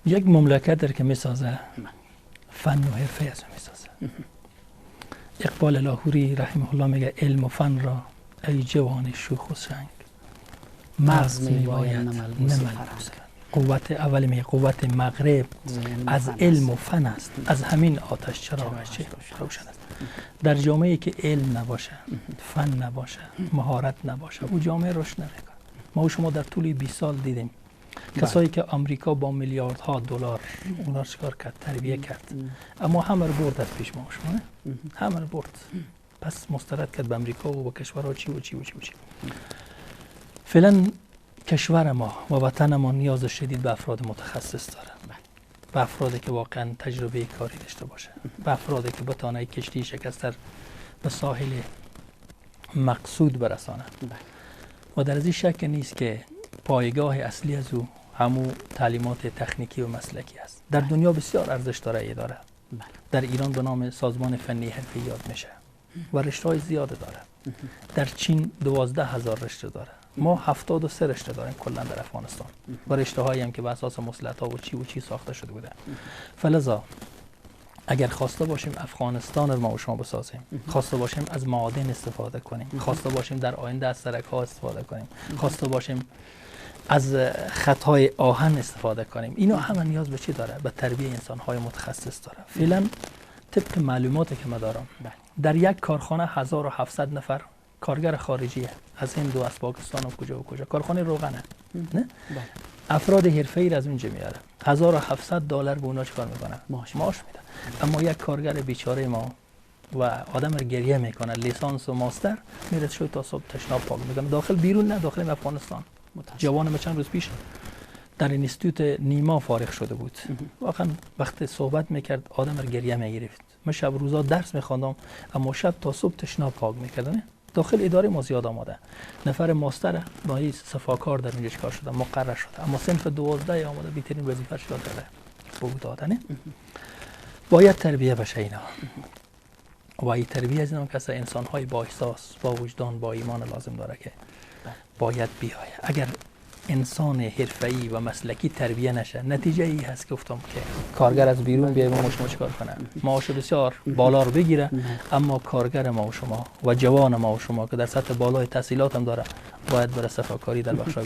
یک مملکت در که میسازه فن و حرفه از میسازه. اقبال لاهوری رحمه الله میگه علم و فن را ای جوان شوخ و شنگ مغز میباید نملبوسه. قوت اول میگه قوت مغرب از علم و فن است، از همین آتش چراغش روشن است. در جامعه‌ای که علم نباشه، فن نباشه، مهارت نباشه، او جامعه رشد نمیکنه. ما و شما در طول 20 سال دیدیم کسایی که آمریکا با میلیاردها دلار اونا چیکار کرد، تربیه کرد، اما همه رو برد از پیش ما و شما، همه رو برد، پس مسترد کرد به آمریکا و با کشورها چی و چی و چی و چی. فعلا کشور ما و وطن ما نیاز شدید به افراد متخصص داره، به افرادی که واقعا تجربه کاری داشته باشه، به افرادی که بتونه کشتی شکستر به ساحل مقصود برسانه. و در این شک نیست که پایگاه اصلی از او همون تعلیمات تکنیکی و مسلکی است. در دنیا بسیار ارزش داره ای داره. در ایران به نام سازمان فنی حرفه‌ای یاد میشه و رشته‌های زیاده داره. در چین 12,000 رشته داره. ما 73 رشته داریم کلا در افغانستان و رشته‌هایی هم که بر اساس مصلحت‌ها و چی ساخته شده بوده. فلذا اگر خواسته باشیم افغانستان رو ما و شما بسازیم، خواسته باشیم از معادن استفاده کنیم، خواسته باشیم در آینده از سرک‌ها استفاده کنیم، خواسته باشیم از خطای آهن استفاده کنیم، اینا همه نیاز به چی داره؟ به تربیت انسان‌های متخصص داره. فعلا طبق معلوماتی که ما دارم در یک کارخانه 1700 نفر کارگر خارجیه، از هند و از پاکستان و کجا کارخانه روغنه، نه؟ افراد حرفه‌ای از اونجا میاره، $1700 به اونا چیکار میکنه؟ معاش میده. اما یک کارگر بیچاره ما و آدم رو گریه میکنه، لیسانس و ماستر میره شوی تا صبح تشناب پاک میکنه، داخل بیرون نه، داخل افغانستان. جوان ما چند روز پیش در اینستیتوت نیما فارغ شده بود، واقعا وقت صحبت میکرد آدم رو گریه میگرفت. من شب روزا درس میخواندم اما شب تا صبح تشناب پاک میکردن. داخل اداره ما زیاد آمده، نفر ماستر با این صفاکار در اونجا کار شده، مقرر شده، اما صنف 12 آمده بهترین وظیفه شده داره بو دادنه. باید تربیه بشه اینا و این تربیه از اینا کسا انسان‌های با احساس، با وجدان، با ایمان لازم داره که باید بیاید. اگر انسان حرفه‌ای و مسلکی تربیه نشه، نتیجه ای هست که گفتم که کارگر از بیرون بیاید و ما چیکار کنه، معاش بسیار بالا رو بگیره، اما کارگر ما و شما و جوان ما و شما که در سطح بالای تحصیلات هم داره باید برای صفاکاری در بخش‌های